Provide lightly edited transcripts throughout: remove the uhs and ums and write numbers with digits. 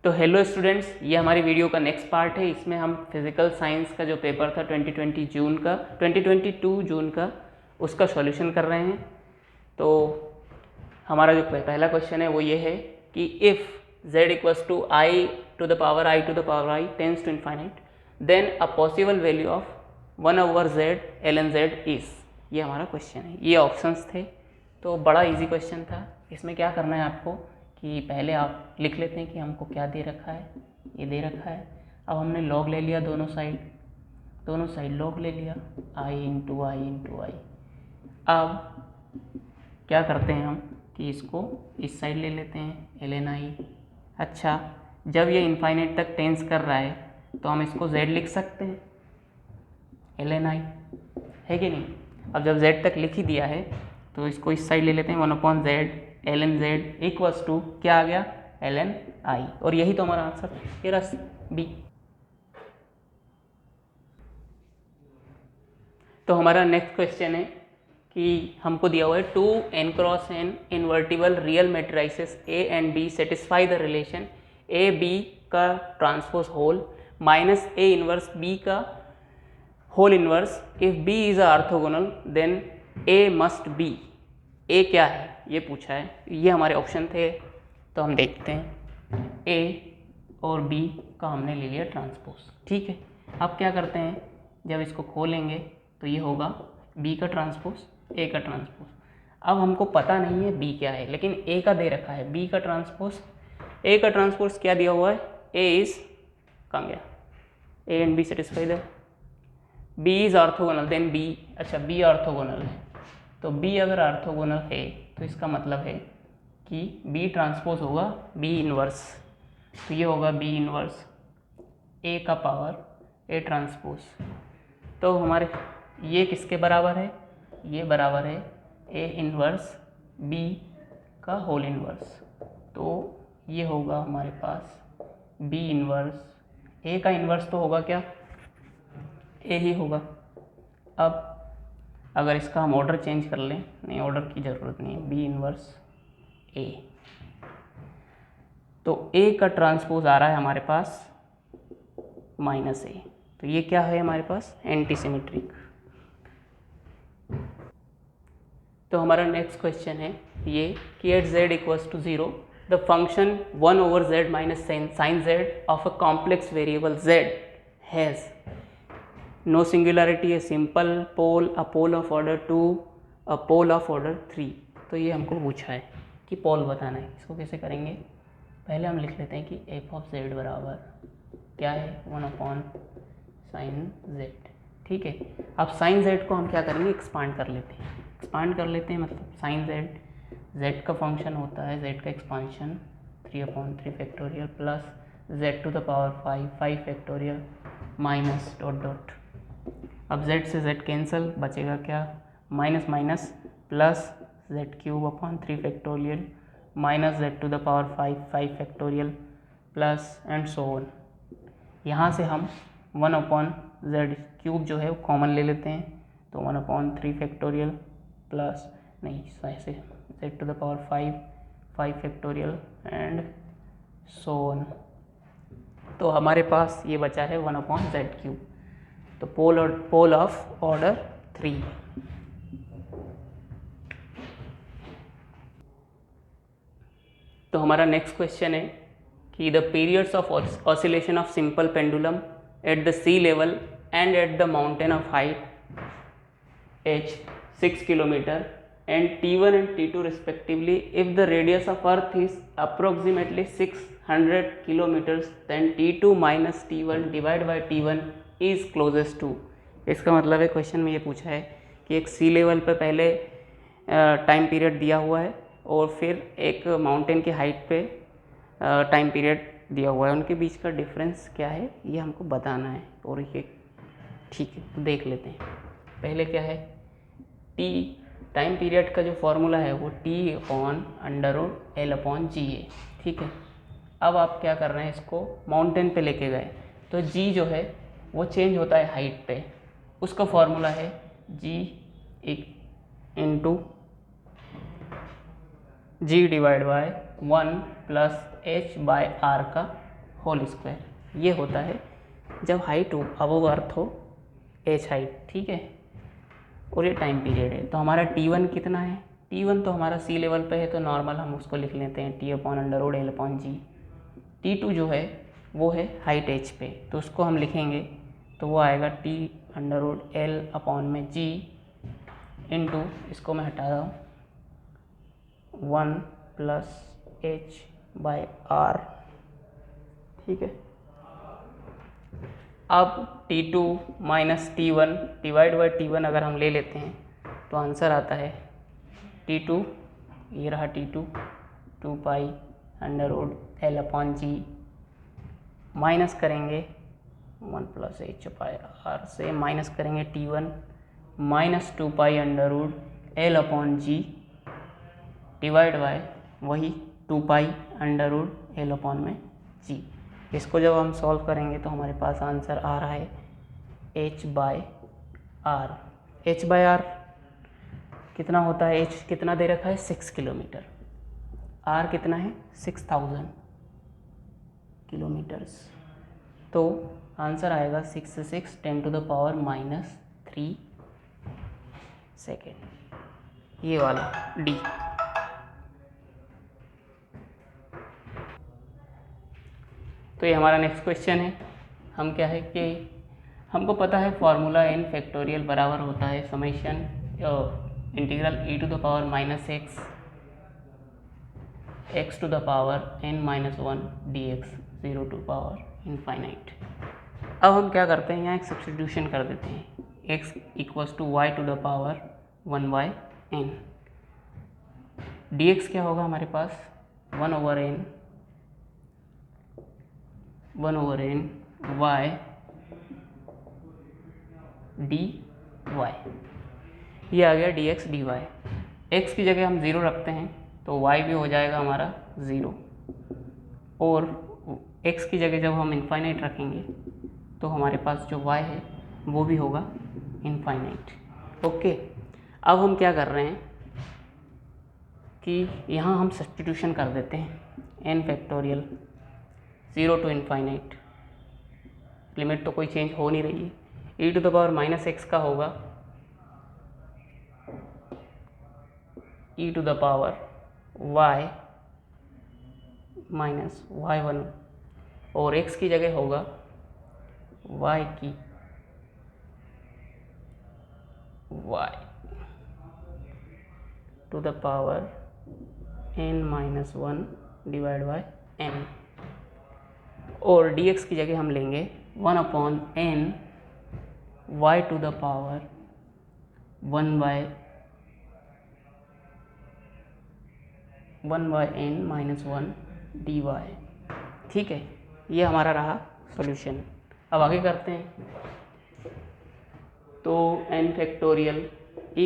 तो hello students, ये हमारी वीडियो का नेक्स्ट पार्ट है। इसमें हम फिज़िकल साइंस का जो पेपर था 2022 जून का उसका सॉल्यूशन कर रहे हैं। तो हमारा जो पहला क्वेश्चन है वो ये है कि if z equals to i to the power i tends to infinite then a possible value of 1/z ln z is. ये हमारा क्वेश्चन है। ये ऑप्शंस थे, तो बड़ा इजी क्वेश्चन था। इसमें क्या करना है आपको कि पहले आप लिख लेते हैं कि हमको क्या दे रखा है। ये दे रखा है। अब हमने लॉग ले लिया, दोनों साइड लॉग ले लिया, i इंटू आई। अब क्या करते हैं हम कि इसको इस साइड ले लेते हैं ln i। अच्छा, जब ये इनफाइनाइट तक टेंस कर रहा है तो हम इसको z लिख सकते हैं ln i, है कि नहीं। अब जब z तक लिख ही दिया है तो इसको इस साइड ले लेते हैं 1/z ln z equals to क्या आ गया ln i, और यही तो हमारा आंसर ये रहा बी। तो हमारा नेक्स्ट क्वेश्चन है कि हमको दिया हुआ है 2n × n invertible real matrices A and B satisfy the relation A B का transpose whole minus A inverse B का whole inverse if B is orthogonal then A must be. A क्या है ये पूछा है। ये हमारे ऑप्शन थे, तो हम देखते हैं। A और B का हमने ले लिया ट्रांसपोज, ठीक है। अब क्या करते हैं, जब इसको खोलेंगे तो ये होगा B का ट्रांसपोज A का ट्रांसपोज। अब हमको पता नहीं है B क्या है, लेकिन A का दे रखा है। B का ट्रांसपोज, A का ट्रांसपोज क्या दिया हुआ है, A इज कहाँ गया, A and B satisfy the B is orthogonal then B। अच्छा, B ऑर्थोगोनल है, तो B अगर ऑर्थोगोनल है तो इसका मतलब है कि B ट्रांसपोज होगा B इनवर्स। तो ये होगा B इनवर्स A का पावर A ट्रांसपोज। तो हमारे ये किसके बराबर है, ये बराबर है A इनवर्स B का होल इनवर्स। तो ये होगा हमारे पास B इनवर्स, A का इनवर्स तो होगा क्या, A ही होगा। अब अगर इसका हम ऑर्डर चेंज कर लें, नहीं ऑर्डर की ज़रूरत नहीं है, B इनवर्स A, तो A का ट्रांसपोज आ रहा है हमारे पास -A। तो ये क्या है हमारे पास, एंटी सिमेट्रिक। तो हमारा नेक्स्ट क्वेश्चन है ये कि at z equals to 0 the function 1/z minus sine z of a complex variable z has no singularity, a simple pole, a pole of order 2, a pole of order 3। तो ये हमको पूछा है कि पोल बताना है। इसको कैसे करेंगे, पहले हम लिख लेते हैं कि f ऑफ z बराबर क्या है 1/sin z, ठीक है। अब साइन z को हम क्या करेंगे, एक्सपांड कर लेते हैं, मतलब साइन z का फंक्शन होता है, z का expansion 3/3 factorial plus z to the power 5 factorial minus dot dot. अब z से z कैंसिल, बचेगा क्या, minus minus plus z³ factorial minus z to the power 5 factorial plus and so on. यहाँ से हम 1/z³ जो है वो कॉमन ले लेते हैं, तो 1/3 फैक्टोरियल प्लस नहीं ऐसे z to the power 5 factorial and so on. तो हमारे पास ये बचा है 1/z³, तो पोल ऑफ ऑर्डर 3। तो हमारा नेक्स्ट क्वेश्चन है कि the periods of oscillation of simple pendulum at the sea level and at the mountain of height h 6 kilometre and T1 and T2 respectively if the radius of earth is approximately 600 kilometers then T2 minus T1 divided by T1 is closest to। इसका मतलब है question में ये पूछा है कि एक सी level पर पहले टाइम पीरियड दिया हुआ है और फिर एक माउंटेन के हाइट पे टाइम पीरियड दिया हुआ है, उनके बीच का डिफरेंस क्या है ये हमको बताना है। और ये ठीक है, तो देख लेते हैं। पहले क्या है, टी टाइम पीरियड का जो फॉर्मूला है वो T/√L/G है, ठीक है। अब आप क्या कर रहे हैं, इसको माउंटेन पे लेके गए तो G जो है वो चेंज होता है हाइट पे, उसका फॉर्मूला है G into G divide by 1 + h/r का होल स्क्वायर। ये होता है जब हाइट हो अबव अर्थ हो h हाइट, ठीक है, और ये टाइम पीरियड है। तो हमारा T1 कितना है? T1 तो हमारा सी लेवल पे है तो नॉर्मल हम उसको लिख लेते हैं T/√L/g। T2 जो है वो है हाइट h पे, तो उसको हम लिखेंगे तो वो आएगा T/L/g इंटू, इसको मैं हटा रहा हूँ, 1 + h/r, ठीक है। अब T2 - T1 divide by T1 अगर हम ले लेते हैं तो आंसर आता है T2, ये रहा T2 2π√L/g, माइनस करेंगे 1 + h/r से, माइनस करेंगे T1 - 2π√L/g डिवाइड बाय वही 2π√L/g। इसको जब हम सॉल्व करेंगे तो हमारे पास आंसर आ रहा है h/r। h/r कितना होता है? h कितना दे रखा है? 6 किलोमीटर। r कितना है? 6000 किलोमीटर्स। तो आंसर आएगा 6 से 6 10⁻³ सेकेंड, ये वाला डी। तो ये हमारा नेक्स्ट क्वेश्चन है। हम क्या है कि हमको पता है फॉर्मूला n फैक्टोरियल बराबर होता है summation integral e⁻⁻x x⁻n−1 dx 0 to power infinite. अब हम क्या करते हैं, यहाँ एक सब्स्टिट्यूशन कर देते हैं, x = y⁻1/n। dx क्या होगा हमारे पास? 1/n y dy, ये आ गया dx dy। x की जगह हम 0 रखते हैं तो y भी हो जाएगा हमारा 0, और x की जगह जब हम इनफाइनाइट रखेंगे तो हमारे पास जो y है वो भी होगा इनफाइनाइट। ओके, अब हम क्या कर रहे हैं कि यहाँ हम सब्स्टिट्यूशन कर देते हैं n factorial 0 to infinite, limit तो कोई चेंज हो नहीं रही है। e⁻⁻x का होगा e⁻y-y1, और x की जगह होगा y की y⁻n-1 डिवाइड बाय n, और dx की जगह हम लेंगे 1/n y⁻1/n-1 dy, ठीक है। ये हमारा रहा सॉल्यूशन। अब आगे करते हैं। तो n फैक्टोरियल =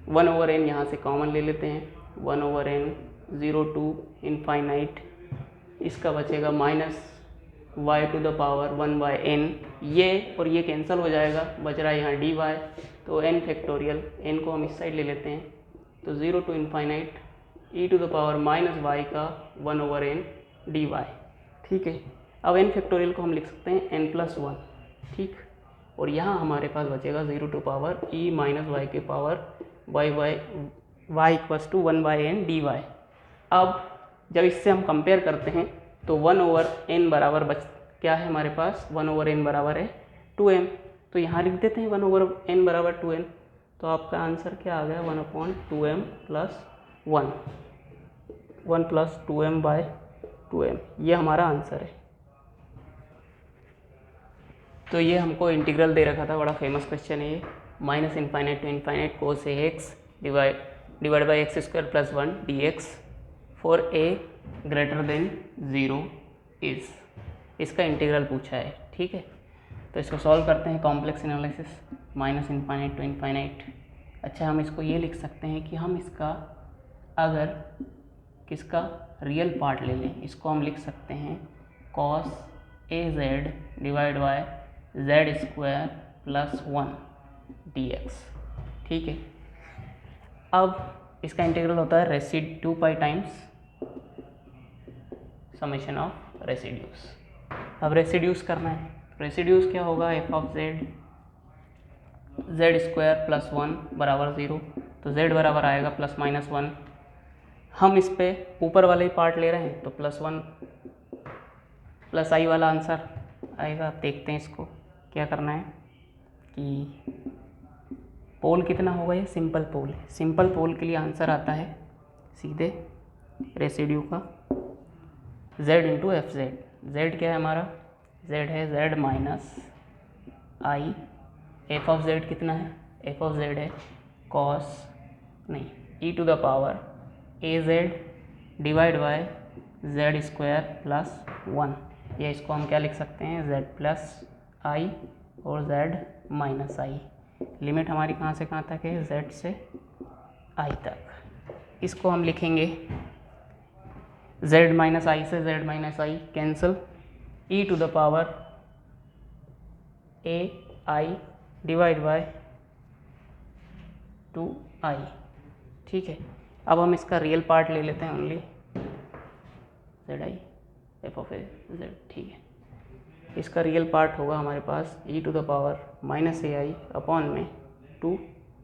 1/n, यहाँ से कॉमन ले लेते हैं, 1/n 0 to इनफाइनाइट, इसका बचेगा -y⁻1/n, ये और ये कैंसिल हो जाएगा, बच रहा है यहाँ dy। तो n फैक्टोरियल, n को हम इस साइड ले लेते हैं, तो 0 to इनफाइनाइट e⁻−y का 1/n dy, ठीक है। अब n फैक्टोरियल को हम लिख सकते हैं n+1, ठीक, और यहाँ हमारे पास बचेगा 0 to पावर e-y के पावर y = 1/n dy। अब जब इससे हम कंपेयर करते हैं तो 1/n बराबर क्या है हमारे पास? 1/n बराबर है 2m, तो यहाँ लिख देते हैं 1/n बराबर 2m। तो आपका आंसर क्या आ गया? 1/2m + 1 + 2m/2m, ये हमारा आंसर है। तो ये हमको इंटीग्रल दे रखा था, बड़ा फेमस क्वेश्चन है ये, -∞ to ∞ cos ax divide by x² + 1 dx for a greater than 0 is, इसका इंटीग्रल पूछा है, ठीक है। तो इसको सॉल्व करते हैं, कॉम्प्लेक्स एनालिसिस, -∞ to ∞। अच्छा, हम इसको ये लिख सकते हैं कि हम इसका अगर किसका रियल पार्ट ले लें, इसको हम लिख सकते हैं cos az divide by z² + 1 dx, ठीक है। अब इसका इंटीग्रल होता है रेसिड 2π टाइम्स समेशन ऑफ रेसिड्यूस। अब रेसिड्यूस करना है, रेसिड्यूस क्या होगा, F of Z Z square plus 1 बराबर 0, तो जेड बराबर आएगा प्लस माइनस 1। हम इस पे ऊपर वाले ही पार्ट ले रहे हैं तो प्लस 1 प्लस आई वाला आंसर आएगा। आप देखते हैं इसको क्या करना है कि पोल कितना होगा, ये सिंपल पोल है, सिंपल पोल के लिए आंसर आता है सीधे रेसिड्यू का z into F Z. Z क्या है हमारा, जेड है Z minus I, F of Z कितना है, एफ ऑफ जेड है कॉस नहीं E to the power A Z divide by Z square plus 1, या इसको हम क्या लिख सकते हैं, जेड प्लस आई और जेड माइनस आई। लिमिट हमारी कहाँ से कहाँ तक है, जेड से आई तक। इसको हम लिखेंगे z माइनस आई से z minus I cancel, e to the power a i divide by 2i। ठीक है, अब हम इसका रियल पार्ट ले लेते हैं only Z I F of A Z. ठीक है, इसका रियल पार्ट होगा हमारे पास e to the power minus A I upon में 2,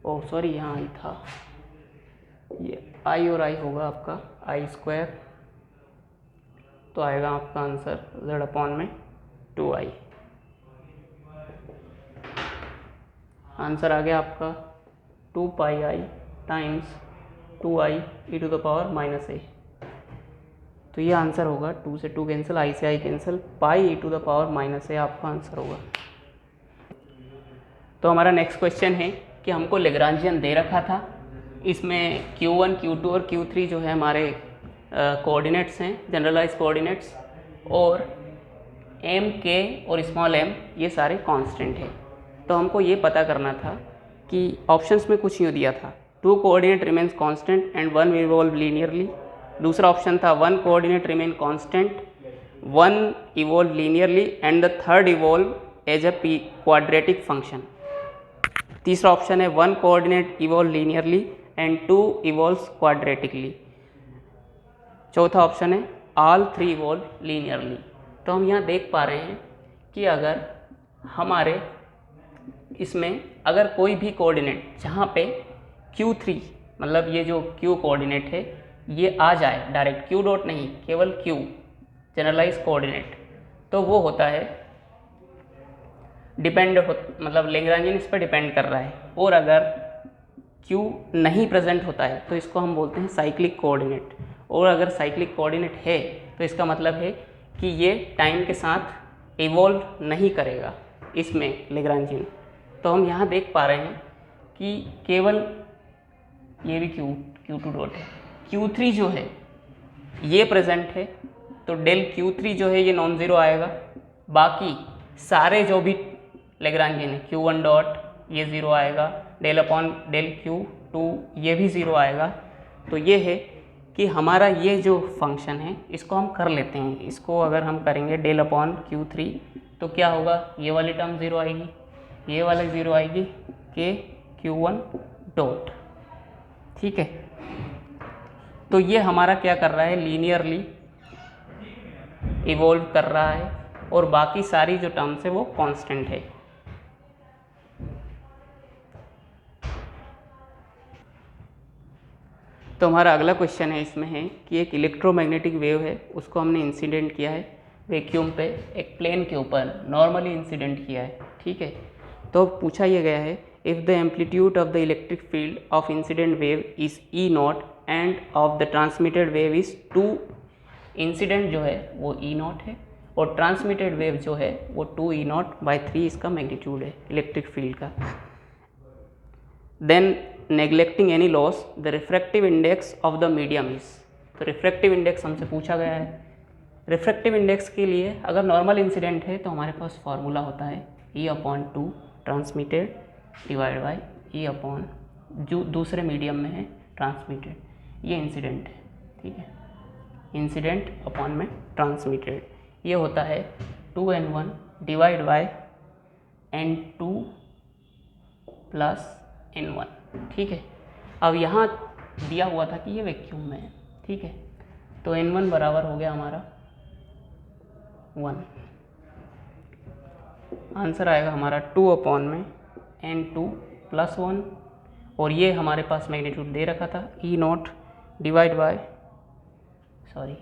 ओ सॉरी यहाँ आई था, ये i और i होगा आपका आई स्क्वायर, तो आएगा आपका आंसर z अपॉन में 2i। आंसर आ गया आपका 2 pi I times 2i e to the power minus A. तो ये आंसर होगा, 2 से 2 कैंसिल, i से i cancel, pi e to the power minus A आपका आंसर होगा। तो हमारा नेक्स्ट क्वेश्चन है कि हमको लेग्रांजियन दे रखा था, इसमें q1 q2 और q3 जो है हमारे कोऑर्डिनेट्स हैं, जनरलाइज कोऑर्डिनेट्स, और एम के और स्मॉल एम ये सारे कांस्टेंट हैं। तो हमको ये पता करना था कि ऑप्शंस में कुछ यूँ दिया था, 2 coordinate remains constant and 1 evolve linearly. दूसरा ऑप्शन था 1 coordinate remain constant, 1 evolve linearly and the third evolve as a quadratic function. तीसरा ऑप्शन है 1 coordinate evolve linearly and 2 evolves quadratically. चौथा ऑप्शन है ऑल 3 इवॉल्व लीनियरली। तो हम यहाँ देख पा रहे हैं कि अगर हमारे इसमें अगर कोई भी कोऑर्डिनेट जहाँ पे q3 मतलब ये जो q कोऑर्डिनेट है ये आ जाए डायरेक्ट, q डॉट नहीं केवल q जनरलाइज कोऑर्डिनेट, तो वो होता है मतलब लेग्रांजियन इस पर डिपेंड कर रहा है। और अगर q नहीं प्रेजेंट होता है तो इसको हम बोलते हैं साइक्लिक कोऑर्डिनेट, और अगर साइक्लिक कोऑर्डिनेट है तो इसका मतलब है कि ये टाइम के साथ इवॉल्व नहीं करेगा इसमें लेग्रांजियन। तो हम यहाँ देख पा रहे हैं कि केवल ये भी q2 डॉट है, q3 जो है ये प्रेजेंट है, तो डेल q3 जो है ये नॉन ज़ीरो आएगा। बाकी सारे जो भी लेग्रांजियन है q1 डॉट ये ज़ीरो आएगा, डेल अपॉन डेल q2 ये भी ज़ीरो आएगा। तो ये है कि हमारा ये जो फंक्शन है इसको हम कर लेते हैं, इसको अगर हम करेंगे डेल अपॉन q3 तो क्या होगा, ये वाली टर्म ज़ीरो आएगी, ये वाली ज़ीरो आएगी के q1 डॉट। ठीक है, तो ये हमारा क्या कर रहा है, लीनियरली इवॉल्व कर रहा है और बाकी सारी जो टर्म्स है वो कांस्टेंट है। तो हमारा अगला क्वेश्चन है इसमें है कि एक इलेक्ट्रोमैग्नेटिक वेव है, उसको हमने इंसिडेंट किया है वैक्यूम पे, एक प्लेन के ऊपर नॉर्मली इंसिडेंट किया है। ठीक है, तो पूछा यह गया है if the amplitude of the electric field of incident wave is E not end of the transmitted wave is 2, incident जो है वो ई नॉट है और ट्रांसमिटेड वेव जो है वो 2 ई नॉट बाई 3 इसका मैग्नीट्यूड है इलेक्ट्रिक फील्ड का। Then neglecting any loss the refractive index of the medium is, तो रिफ्रैक्टिव इंडेक्स हमसे पूछा गया है। रिफ्रैक्टिव इंडेक्स के लिए अगर नॉर्मल इंसिडेंट है तो हमारे पास फार्मूला होता है E/2 transmitted divide by E/, जो दूसरे मीडियम में है ट्रांसमिटेड, ये इंसिडेंट है। ठीक है, इंसिडेंट अपॉन में ट्रांसमिटेड, ये होता है 2n1 divide by n2 plus n1। ठीक है, अब यहाँ दिया हुआ था कि ये वैक्यूम में है। ठीक है, तो n1 बराबर हो गया हमारा 1। आंसर आएगा हमारा 2/n2+1, और ये हमारे पास मैग्नीट्यूड दे रखा था E0 डिवाइड बाय, सॉरी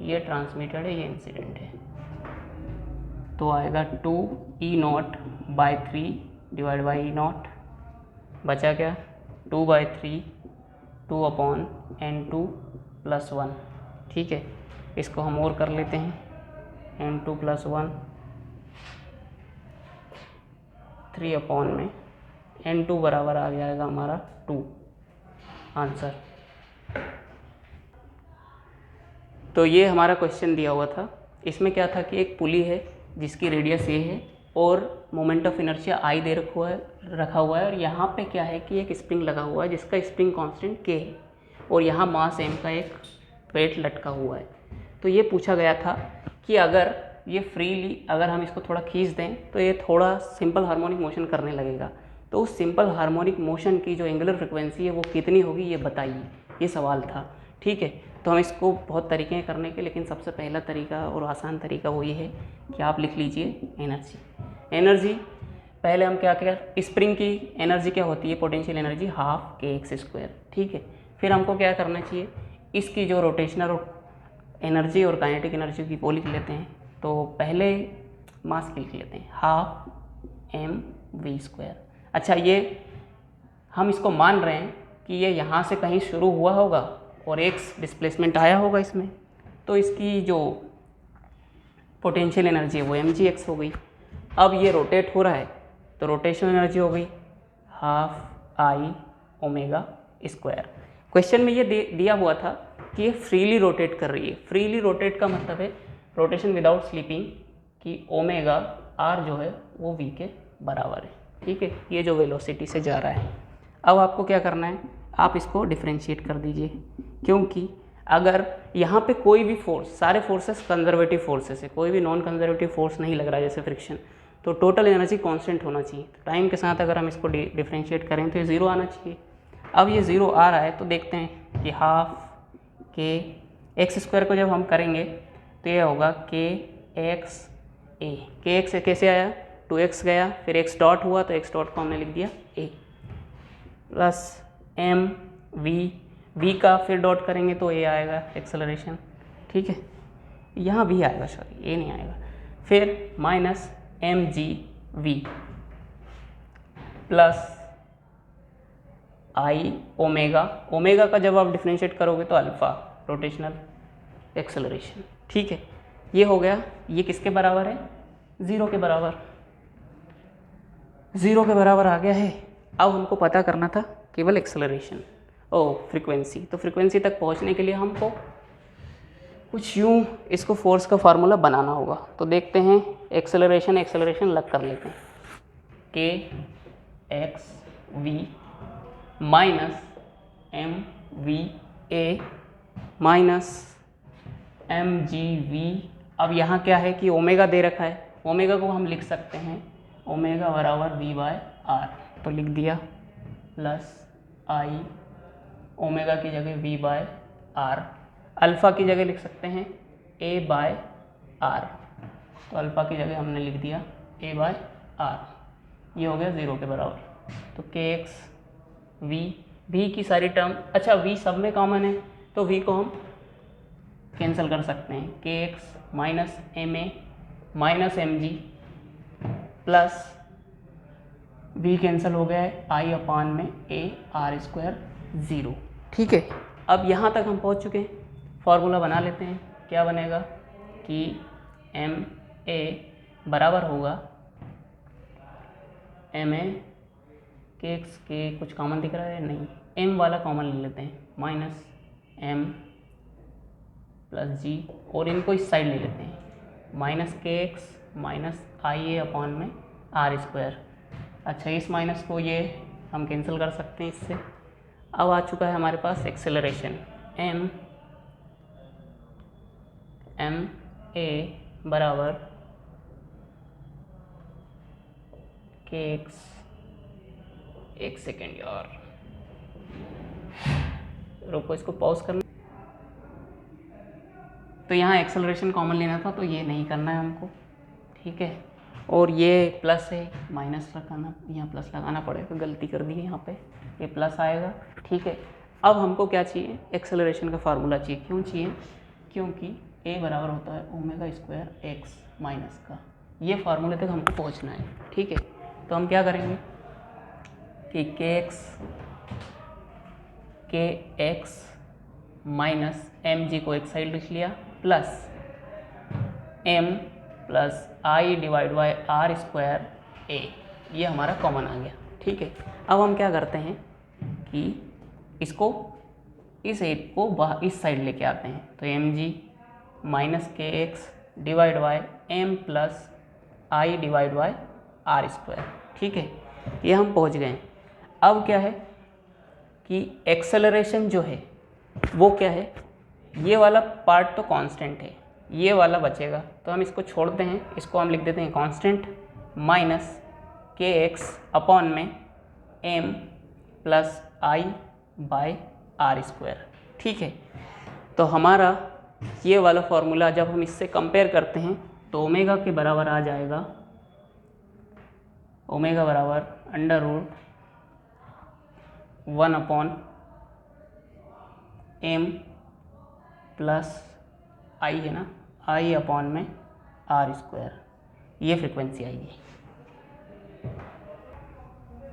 ये ट्रांसमिटेड है, ये इंसिडेंट है, तो आएगा 2E0/3 डिवाइड बाई E0, बचा क्या 2/3 2/n2+1। ठीक है, इसको हम और कर लेते हैं, n2+1 3 में n2 बराबर आ जाएगा हमारा 2 आंसर। तो ये हमारा क्वेश्चन दिया हुआ था। इसमें क्या था कि एक पुली है जिसकी रेडियस ए है और मोमेंट ऑफ इनर्शिया आई दे रखा हुआ है, और यहाँ पे क्या है कि एक स्प्रिंग लगा हुआ है जिसका स्प्रिंग कांस्टेंट के है, और यहाँ मास एम का एक वेट लटका हुआ है। तो ये पूछा गया था कि अगर ये फ्रीली, अगर हम इसको थोड़ा खींच दें तो ये थोड़ा सिंपल हार्मोनिक मोशन करने लगेगा, तो उस सिंपल हार्मोनिक मोशन की जो एंगुलर फ्रिक्वेंसी है वो कितनी होगी ये बताइए, ये सवाल था। ठीक है, तो हम इसको बहुत तरीके हैं करने के, लेकिन सबसे पहला तरीका और आसान तरीका वो ये है कि आप लिख लीजिए एनर्जी। पहले हम क्या स्प्रिंग की एनर्जी क्या होती है, पोटेंशियल एनर्जी 12 kx²। ठीक है, फिर हमको क्या करना चाहिए, इसकी जो रोटेशनल एनर्जी और काइनेटिक एनर्जी की वो लिख लेते हैं। तो पहले मास की लिख लेते हैं 12mv²। अच्छा, ये हम इसको मान रहे हैं कि ये यहाँ से कहीं शुरू हुआ होगा और x डिस्प्लेसमेंट आया होगा इसमें, तो इसकी जो पोटेंशियल एनर्जी है वो mgx हो गई। अब ये रोटेट हो रहा है तो रोटेशनल एनर्जी हो गई 12I ω²। क्वेश्चन में ये दिया हुआ था कि ये फ्रीली रोटेट कर रही है। फ्रीली रोटेट का मतलब है रोटेशन विदाउट स्लीपिंग कि ओमेगा r जो है वो v के बराबर है। ठीक है, ये जो वेलोसिटी से जा रहा है। अब आपको क्या करना है, आप इसको डिफ्रेंशिएट कर दीजिए, क्योंकि अगर यहाँ पे कोई भी फोर्स, सारे फोर्सेस कंजर्वेटिव फोर्सेस है, कोई भी नॉन कंजर्वेटिव फोर्स नहीं लग रहा है जैसे फ्रिक्शन, तो टोटल एनर्जी कांस्टेंट होना चाहिए। तो टाइम के साथ अगर हम इसको डिफ्रेंशिएट करें तो ये 0 आना चाहिए। अब ये 0 आ रहा है तो देखते हैं कि 12kx² को जब हम करेंगे तो ये होगा kxa। kx कैसे आया, 2x गया, फिर x डॉट हुआ तो x डॉट को हमने लिख दिया a, प्लस v का फिर डॉट करेंगे तो a आएगा एक्सेलरेशन। ठीक है, यहाँ v आएगा, सॉरी a नहीं आएगा, फिर minus mgv plus i omega का जब आप डिफ्रेंशिएट करोगे तो अल्फ़ा रोटेशनल एक्सेलरेशन। ठीक है, ये हो गया। ये किसके बराबर है, 0 के बराबर, 0 के बराबर आ गया है। अब हमको पता करना था केवल एक्सेलरेशन फ्रीक्वेंसी। तो फ्रीक्वेंसी तक पहुंचने के लिए हमको कुछ यूँ इसको फोर्स का फार्मूला बनाना होगा। तो देखते हैं, एक्सेलरेशन अलग कर लेते हैं, kxv minus mva minus mgv। अब यहाँ क्या है कि ओमेगा दे रखा है, ओमेगा को हम लिख सकते हैं ओमेगा बराबर v/r, तो लिख दिया, प्लस i ओमेगा की जगह v/r, अल्फ़ा की जगह लिख सकते हैं a/r, तो अल्फ़ा की जगह हमने लिख दिया a/r। ये हो गया 0 के बराबर। तो kx v की सारी टर्म, अच्छा v सब में कॉमन है तो v को हम कैंसिल कर सकते हैं, kx minus ma minus mg plus v cancel हो गया है i/में a/r², 0। ठीक है, अब यहाँ तक हम पहुँच चुके हैं। फार्मूला बना लेते हैं, क्या बनेगा कि ma बराबर होगा ma, kx के कुछ कॉमन दिख रहा है नहीं, m वाला कॉमन ले लेते हैं, माइनस m प्लस g, और इनको इस साइड ले लेते हैं, माइनस kx माइनस ia/में r²। अच्छा, इस माइनस को ये हम कैंसिल कर सकते हैं इससे। अब आ चुका है हमारे पास एक्सेलरेशन ma बराबर kx, एक सेकेंड यार, रुको इसको पॉज करना। तो यहाँ एक्सेलरेशन कॉमन लेना था, तो ये नहीं करना है हमको, ठीक है। और ये प्लस है, माइनस लगाना, यहाँ प्लस लगाना पड़ेगा, गलती कर दी है यहाँ पे, ये प्लस आएगा, ठीक है। अब हमको क्या चाहिए, एक्सेलरेशन का फार्मूला चाहिए। क्यों चाहिए, क्योंकि a बराबर होता है ओमेगा स्क्वायर एक्स माइनस का, ये फार्मूले तक हमको पहुँचना है, ठीक है। तो हम क्या करेंगे कि के एक्स माइनस एम जी को एक साइड लिख लिया, plus M plus I divide by R square A, ये हमारा कॉमन आ गया, ठीक है। अब हम क्या करते हैं कि इसको इस एक को इस साइड लेके आते हैं, तो M G minus K X divide by M plus I divide by R square, ठीक है। ये हम पहुंच गए। अब क्या है कि एक्सेलरेशन जो है वो क्या है, ये वाला पार्ट तो कांस्टेंट है, ये वाला बचेगा, तो हम इसको छोड़ते हैं, इसको हम लिख देते हैं constant minus K X upon में M plus I by R square, ठीक है। तो हमारा ये वाला फॉर्मूला जब हम इससे कंपेयर करते हैं तो ओमेगा के बराबर आ जाएगा, ओमेगा बराबर under root 1 upon M plus I है ना, आई अपॉन में आर स्क्वायर, ये फ्रिक्वेंसी आएगी।